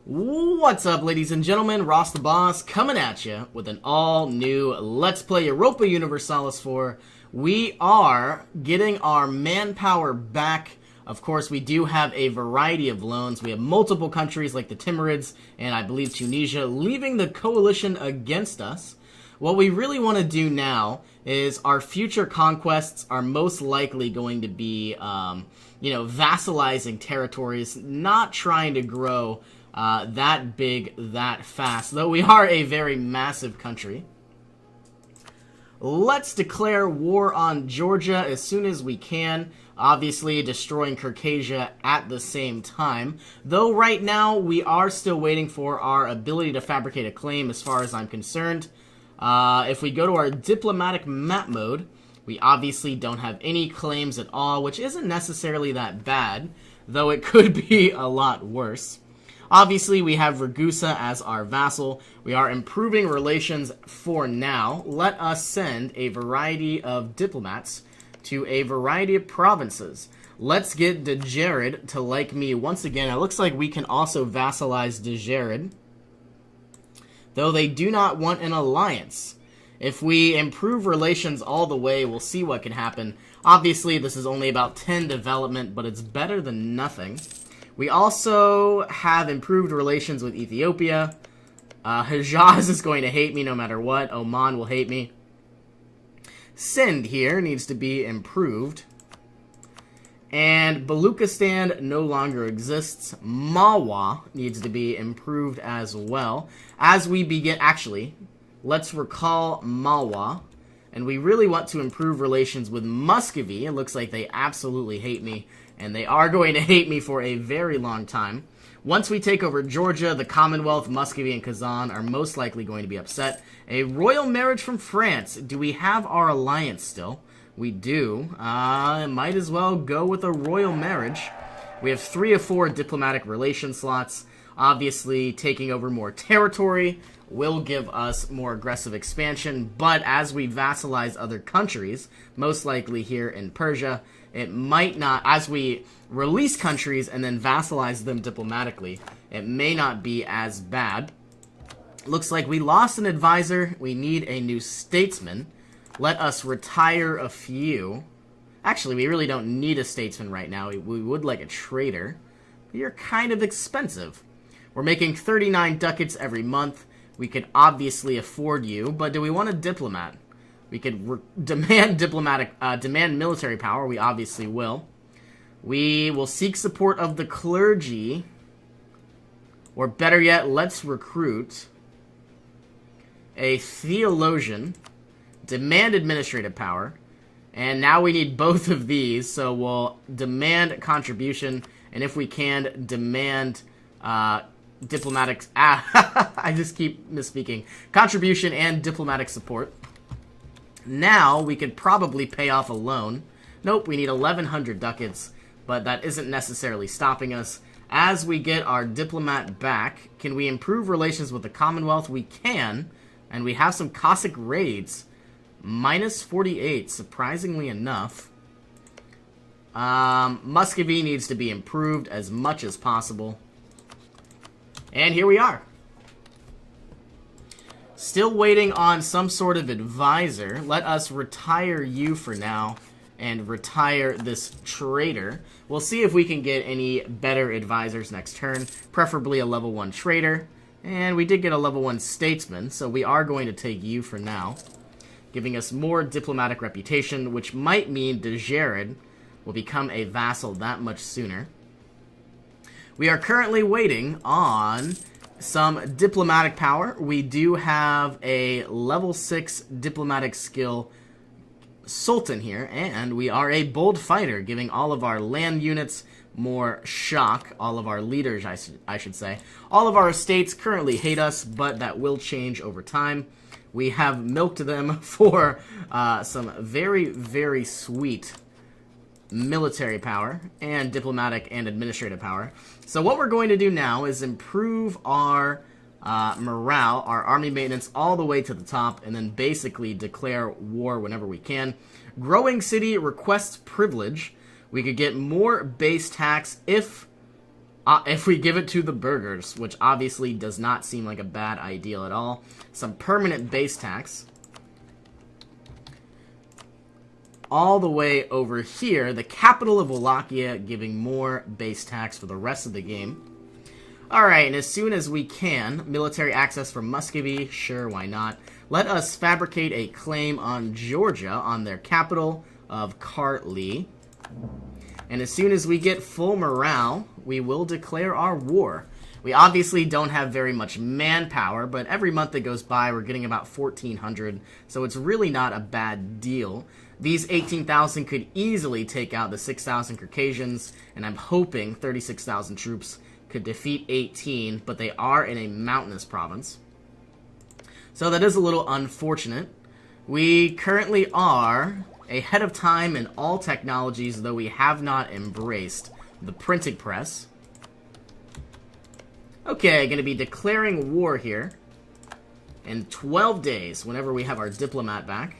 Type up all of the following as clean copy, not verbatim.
What's up, ladies and gentlemen? Ross the Boss coming at you with an all-new Let's Play Europa Universalis 4. We are getting our manpower back. Of course, we do have a variety of loans. We have multiple countries like the Timurids and I believe Tunisia leaving the coalition against us. What we really want to do now is our future conquests are most likely going to be, vassalizing territories, not trying to grow that big, that fast, though we are a very massive country. Let's declare war on Georgia as soon as we can, obviously destroying Circassia at the same time, though right now we are still waiting for our ability to fabricate a claim as far as I'm concerned. If we go to our diplomatic map mode, we obviously don't have any claims at all, which isn't necessarily that bad, though it could be a lot worse. Obviously, we have Ragusa as our vassal. We are improving relations for now. Let us send a variety of diplomats to a variety of provinces. Let's get Dejarid to like me once again. It looks like we can also vassalize Dejarid, though they do not want an alliance. If we improve relations all the way, we'll see what can happen. Obviously, this is only about 10 development, but it's better than nothing. We also have improved relations with Ethiopia. Hejaz is going to hate me no matter what. Oman will hate me. Sind here needs to be improved. And Baluchistan no longer exists. Malwa needs to be improved as well. As we begin... Actually, let's recall Malwa. And we really want to improve relations with Muscovy. It looks like they absolutely hate me. And they are going to hate me for a very long time. Once we take over Georgia, the Commonwealth, Muscovy, and Kazan are most likely going to be upset. A royal marriage from France. Do we have our alliance still? We do. Might as well go with a royal marriage. We have 3 of 4 diplomatic relation slots. Obviously, taking over more territory will give us more aggressive expansion. But as we vassalize other countries, most likely here in Persia, it might not, as we release countries and then vassalize them diplomatically, it may not be as bad. Looks like we lost an advisor. We need a new statesman. Let us retire a few. Actually, we really don't need a statesman right now. We would like a trader. But you're kind of expensive. We're making 39 ducats every month. We could obviously afford you, but do we want a diplomat? We could demand demand military power. We obviously will. We will seek support of the clergy. Or better yet, let's recruit a theologian. Demand administrative power. And now we need both of these, so we'll demand contribution. And if we can, demand diplomatic... I just keep misspeaking. Contribution and diplomatic support. Now, we could probably pay off a loan. Nope, we need 1,100 ducats, but that isn't necessarily stopping us. As we get our diplomat back, can we improve relations with the Commonwealth? We can, and we have some Cossack raids. Minus 48, surprisingly enough. Muscovy needs to be improved as much as possible. And here we are. Still waiting on some sort of advisor. Let us retire you for now and retire this trader. We'll see if we can get any better advisors next turn, preferably a level 1 trader. And we did get a level 1 statesman, so we are going to take you for now, giving us more diplomatic reputation, which might mean Dejarid will become a vassal that much sooner. We are currently waiting on some diplomatic power. We do have a level 6 diplomatic skill sultan here, and we are a bold fighter, giving all of our land units more shock. All of our leaders, I should say. All of our estates currently hate us, but that will change over time. We have milked them for some very, very sweet military power and diplomatic and administrative power. So what we're going to do now is improve our morale, our army maintenance all the way to the top, and then basically declare war whenever we can. Growing city requests privilege. We could get more base tax if If we give it to the burghers, which obviously does not seem like a bad idea at all. Some permanent base tax. All the way over here, the capital of Wallachia giving more base tax for the rest of the game. Alright, and as soon as we can, military access from Muscovy, sure, why not? Let us fabricate a claim on Georgia, on their capital of Kartli. And as soon as we get full morale, we will declare our war. We obviously don't have very much manpower, but every month that goes by, we're getting about 1,400, so it's really not a bad deal. These 18,000 could easily take out the 6,000 Caucasians, and I'm hoping 36,000 troops could defeat 18, but they are in a mountainous province. So that is a little unfortunate. We currently are ahead of time in all technologies, though we have not embraced the printing press. Okay, going to be declaring war here in 12 days, whenever we have our diplomat back.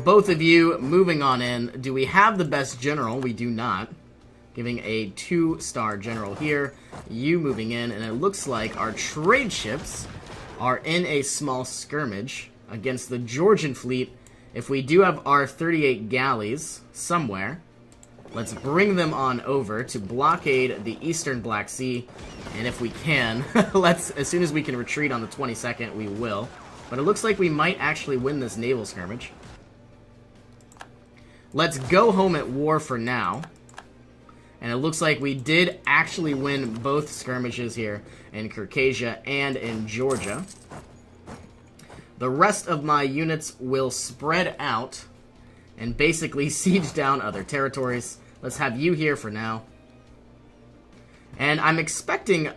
Both of you moving on in. Do we have the best general? We do not. Giving a 2-star general here. You moving in, and it looks like our trade ships are in a small skirmish against the Georgian fleet. If we do have our 38 galleys somewhere, let's bring them on over to blockade the eastern Black Sea. And if we can, as soon as we can retreat on the 22nd, we will. But it looks like we might actually win this naval skirmish. Let's go home at war for now. And it looks like we did actually win both skirmishes here in Circassia and in Georgia. The rest of my units will spread out and basically siege down other territories. Let's have you here for now. And I'm expecting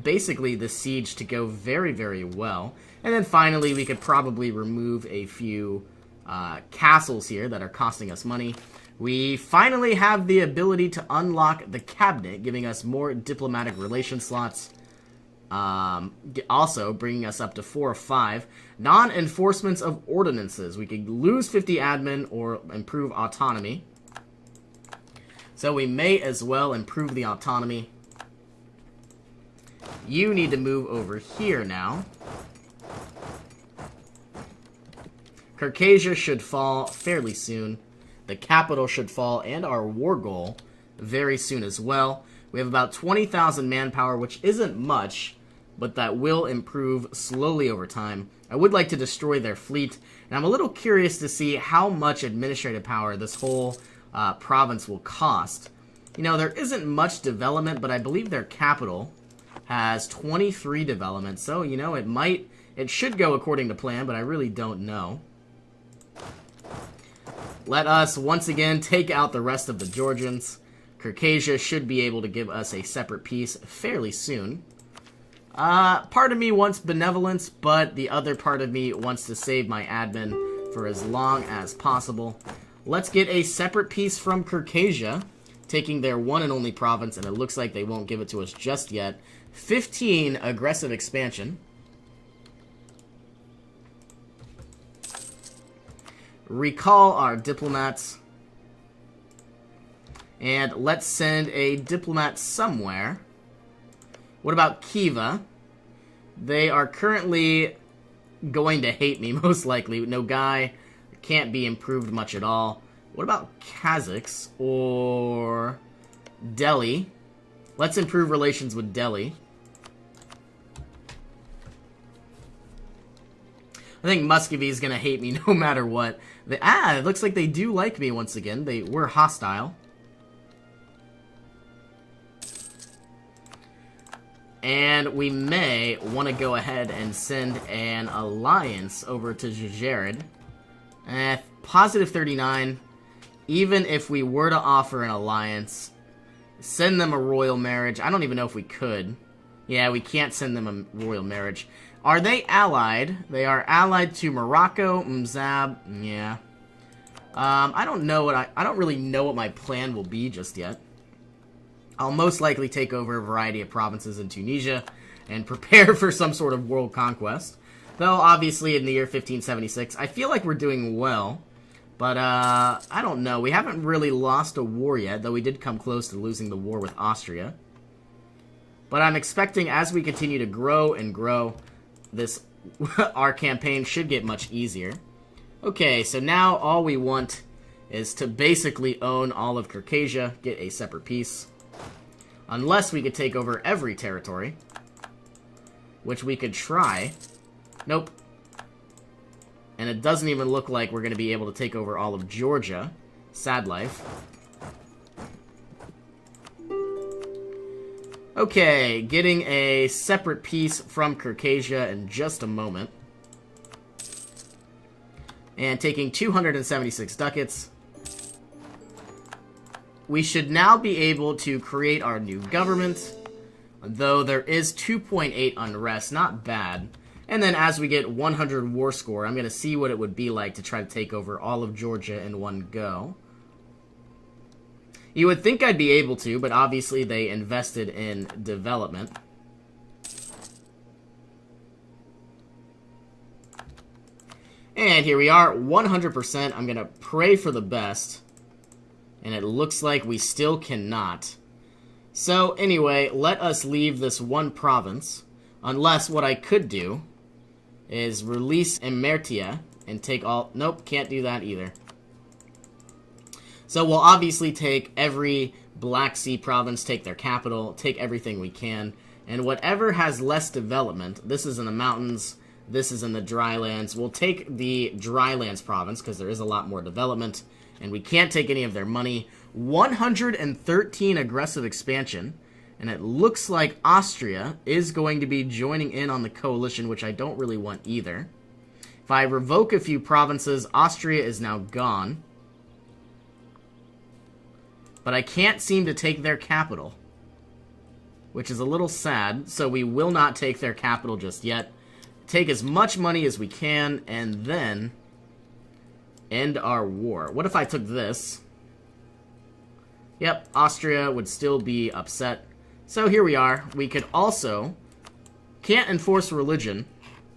basically the siege to go very, very well. And then finally we could probably remove a few castles here that are costing us money. We finally have the ability to unlock the cabinet, giving us more diplomatic relation slots. Also bringing us up to 4 or 5. Non-enforcements of ordinances. We could lose 50 admin or improve autonomy. So we may as well improve the autonomy. You need to move over here now. Circassia should fall fairly soon. The capital should fall, and our war goal very soon as well. We have about 20,000 manpower, which isn't much, but that will improve slowly over time. I would like to destroy their fleet, and I'm a little curious to see how much administrative power this whole province will cost. You know, there isn't much development, but I believe their capital has 23 development, so, you know, it should go according to plan, but I really don't know. Let us, once again, take out the rest of the Georgians. Circassia should be able to give us a separate peace fairly soon. Part of me wants benevolence, but the other part of me wants to save my admin for as long as possible. Let's get a separate peace from Circassia, taking their one and only province, and it looks like they won't give it to us just yet. 15 aggressive expansion. Recall our diplomats. And let's send a diplomat somewhere. What about Khiva? They are currently going to hate me, most likely. Nogai can't be improved much at all. What about Kazakhs or Delhi? Let's improve relations with Delhi. I think Muscovy is going to hate me no matter what. It looks like they do like me once again. They were hostile. And we may want to go ahead and send an alliance over to Jared. Positive 39. Even if we were to offer an alliance, send them a royal marriage. I don't even know if we could. Yeah, we can't send them a royal marriage. Are they allied? They are allied to Morocco, Mzab. Yeah. I don't know what I don't really know what my plan will be just yet. I'll most likely take over a variety of provinces in Tunisia and prepare for some sort of world conquest. Though, obviously, in the year 1576, I feel like we're doing well. But, I don't know. We haven't really lost a war yet, though we did come close to losing the war with Austria. But I'm expecting as we continue to grow and grow, this our campaign should get much easier. Okay, so now all we want is to basically own all of Caucasia, get a separate piece. Unless we could take over every territory, which we could try. Nope. And it doesn't even look like we're going to be able to take over all of Georgia. Sad life. Okay, getting a separate piece from Caucasia in just a moment. And taking 276 ducats. We should now be able to create our new government. Though there is 2.8 unrest, not bad. And then as we get 100 war score, I'm going to see what it would be like to try to take over all of Georgia in one go. You would think I'd be able to, but obviously they invested in development. And here we are, 100%. I'm going to pray for the best. And it looks like we still cannot. So anyway, let us leave this one province. Unless what I could do is release Emertia and take all... Nope, can't do that either. So we'll obviously take every Black Sea province, take their capital, take everything we can. And whatever has less development, this is in the mountains, this is in the drylands. We'll take the drylands province because there is a lot more development. And we can't take any of their money. 113 aggressive expansion. And it looks like Austria is going to be joining in on the coalition, which I don't really want either. If I revoke a few provinces, Austria is now gone. But I can't seem to take their capital, which is a little sad, so we will not take their capital just yet. Take as much money as we can, and then end our war. What if I took this? Yep, Austria would still be upset. So here we are. We could also... Can't enforce religion,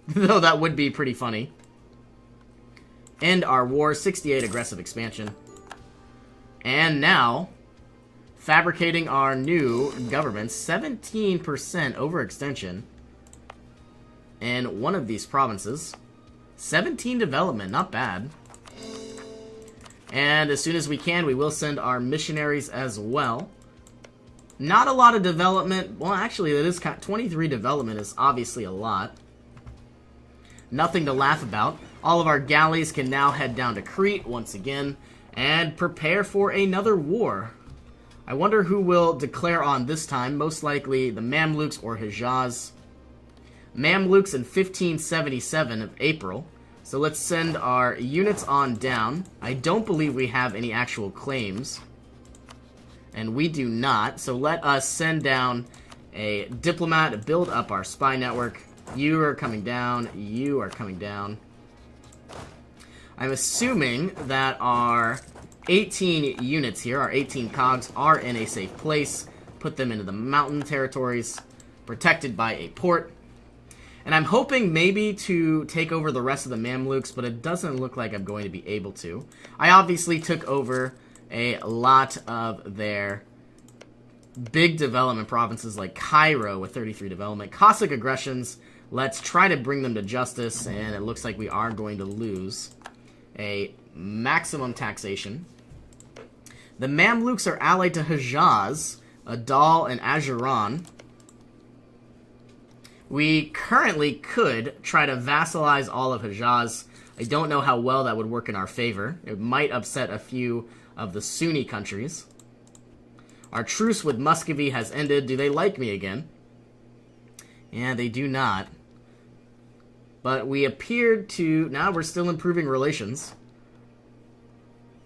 though that would be pretty funny. End our war, 68 aggressive expansion. And now, fabricating our new government, 17% overextension in one of these provinces. 17 development, not bad. And as soon as we can, we will send our missionaries as well. Not a lot of development. Well, actually, that is 23 development is obviously a lot. Nothing to laugh about. All of our galleys can now head down to Crete once again and prepare for another war. I wonder who will declare on this time. Most likely the Mamluks or Hejaz. Mamluks in 1577 of April. So let's send our units on down. I don't believe we have any actual claims. And we do not. So let us send down a diplomat to build up our spy network. You are coming down. You are coming down. I'm assuming that our 18 units here, our 18 cogs, are in a safe place. Put them into the mountain territories, protected by a port. And I'm hoping maybe to take over the rest of the Mamluks, but it doesn't look like I'm going to be able to. I obviously took over a lot of their big development provinces like Cairo with 33 development. Cossack aggressions, let's try to bring them to justice, and it looks like we are going to lose a maximum taxation. The Mamluks are allied to Hejaz, Adal, and Ajuran. We currently could try to vassalize all of Hejaz. I don't know how well that would work in our favor. It might upset a few of the Sunni countries. Our truce with Muscovy has ended. Do they like me again? Yeah, they do not. But we appeared to... Now we're still improving relations.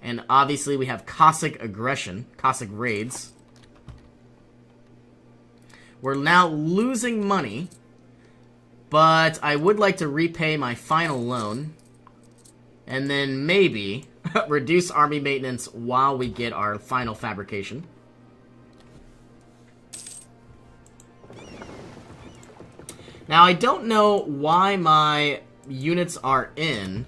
And obviously we have Cossack aggression. Cossack raids. We're now losing money. But I would like to repay my final loan. And then maybe reduce army maintenance while we get our final fabrication. Now, I don't know why my units are in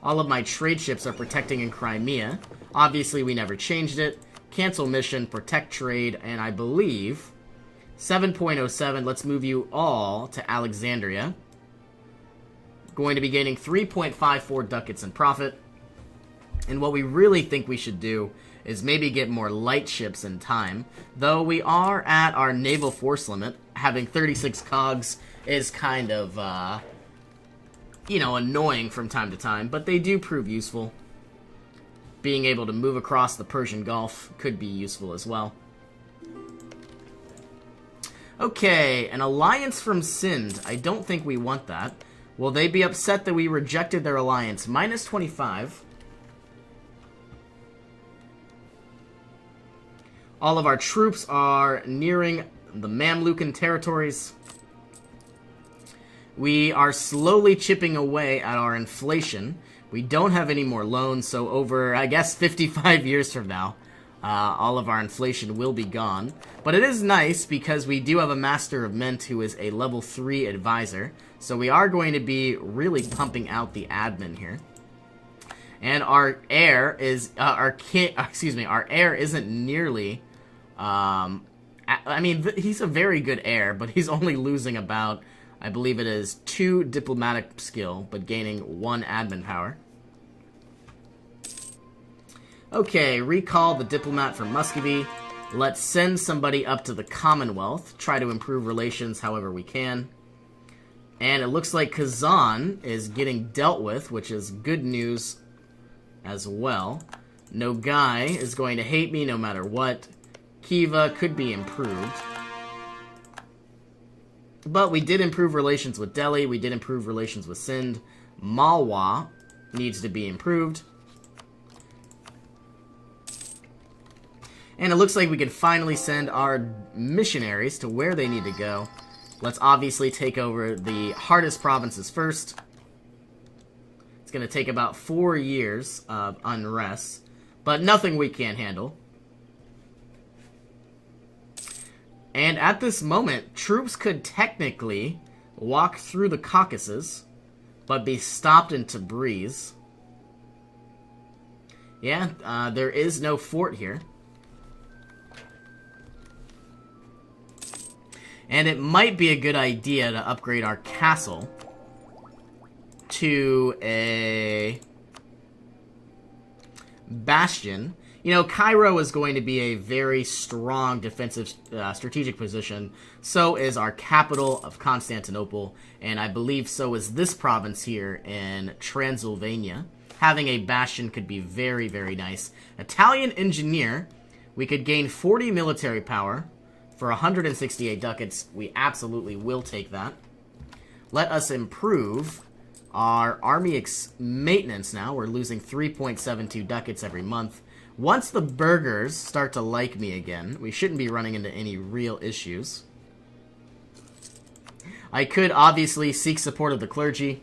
All of my trade ships are protecting in Crimea. Obviously, we never changed it. Cancel mission, protect trade, and I believe 7.07, let's move you all to Alexandria. Going to be gaining 3.54 ducats in profit. And what we really think we should do is maybe get more light ships in time. Though we are at our naval force limit, having 36 cogs is kind of, you know, annoying from time to time, but they do prove useful. Being able to move across the Persian Gulf could be useful as well. Okay, an alliance from Sind. I don't think we want that. Will they be upset that we rejected their alliance? Minus 25. All of our troops are nearing the Mamlukan territories. We are slowly chipping away at our inflation. We don't have any more loans, so over, I guess, 55 years from now, all of our inflation will be gone. But it is nice because we do have a Master of Mint who is a level 3 advisor. So we are going to be really pumping out the admin here. And our heir is, our heir isn't nearly, I mean, he's a very good heir, but he's only losing about, I believe it is 2 diplomatic skill, but gaining 1 admin power. Okay, recall the diplomat from Muscovy. Let's send somebody up to the Commonwealth, try to improve relations however we can. And it looks like Kazan is getting dealt with, which is good news as well. Nogai is going to hate me no matter what. Khiva could be improved. But we did improve relations with Delhi. We did improve relations with Sind. Malwa needs to be improved. And it looks like we can finally send our missionaries to where they need to go. Let's obviously take over the hardest provinces first. It's going to take about 4 years of unrest, but nothing we can't handle. And at this moment, troops could technically walk through the Caucasus, but be stopped in Tabriz. Yeah, there is no fort here. And it might be a good idea to upgrade our castle to a bastion. You know, Cairo is going to be a very strong defensive strategic position. So is our capital of Constantinople. And I believe so is this province here in Transylvania. Having a bastion could be very, very nice. Italian engineer. We could gain 40 military power for 168 ducats. We absolutely will take that. Let us improve our army maintenance now. We're losing 3.72 ducats every month. Once the burghers start to like me again, we shouldn't be running into any real issues. I could obviously seek support of the clergy,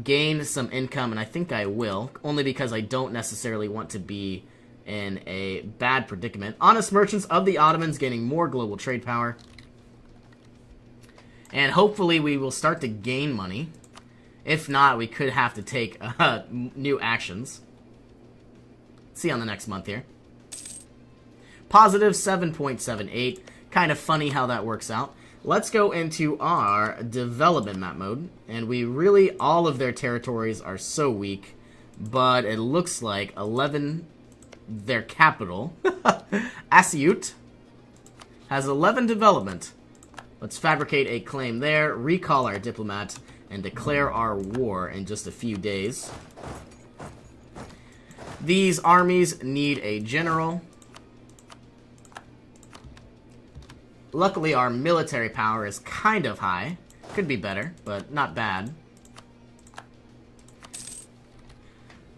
gain some income, and I think I will, only because I don't necessarily want to be in a bad predicament. Honest merchants of the Ottomans gaining more global trade power. And hopefully we will start to gain money. If not, we could have to take new actions. See you on the next month here. Positive 7.78. Kind of funny how that works out. Let's go into our development map mode. And we really, all of their territories are so weak. But it looks like 11... Their capital, Asyut, has 11 development. Let's fabricate a claim there, recall our diplomat, and declare our war in just a few days. These armies need a general. Luckily, our military power is kind of high. Could be better, but not bad.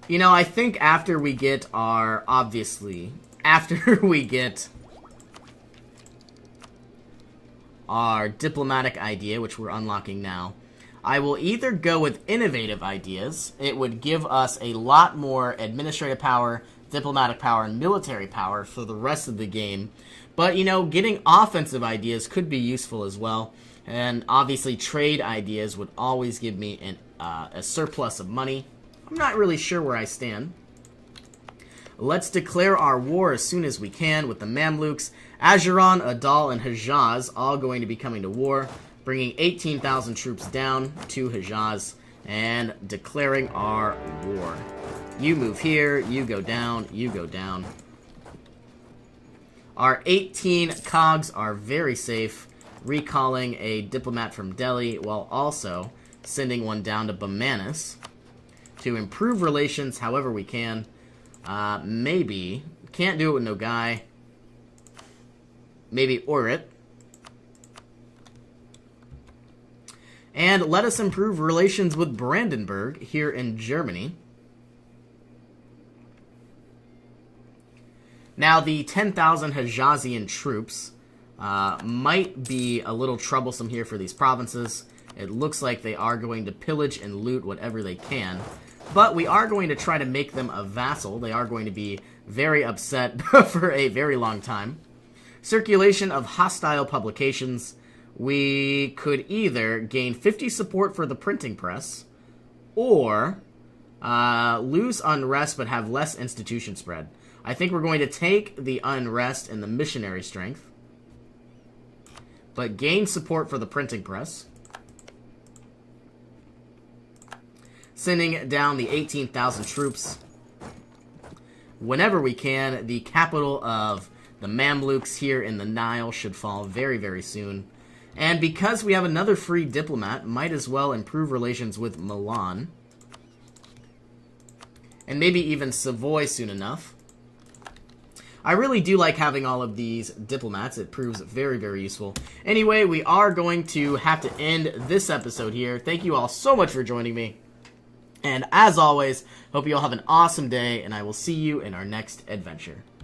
You know, I think after we get our, obviously, after we get our diplomatic idea, which we're unlocking now, I will either go with innovative ideas. It would give us a lot more administrative power, diplomatic power, and military power for the rest of the game. But, you know, getting offensive ideas could be useful as well. And obviously, trade ideas would always give me a surplus of money. I'm not really sure where I stand. Let's declare our war as soon as we can with the Mamluks. Ajuran, Adal, and Hejaz all going to be coming to war, bringing 18,000 troops down to Hejaz and declaring our war. You move here, you go down, you go down. Our 18 cogs are very safe, recalling a diplomat from Delhi while also sending one down to Bamanis to improve relations however we can. Maybe. Can't do it with Nogai. Maybe Orit. And let us improve relations with Brandenburg here in Germany. Now, the 10,000 Hijazian troops might be a little troublesome here for these provinces. It looks like they are going to pillage and loot whatever they can. But we are going to try to make them a vassal. They are going to be very upset for a very long time. Circulation of hostile publications. We could either gain 50 support for the printing press, or lose unrest but have less institution spread. I think we're going to take the unrest and the missionary strength, but gain support for the printing press. Sending down the 18,000 troops whenever we can. The capital of the Mamluks here in the Nile should fall very, very soon. And because we have another free diplomat, might as well improve relations with Milan. And maybe even Savoy soon enough. I really do like having all of these diplomats. It proves very, very useful. Anyway, we are going to have to end this episode here. Thank you all so much for joining me. And as always, hope you all have an awesome day, and I will see you in our next adventure.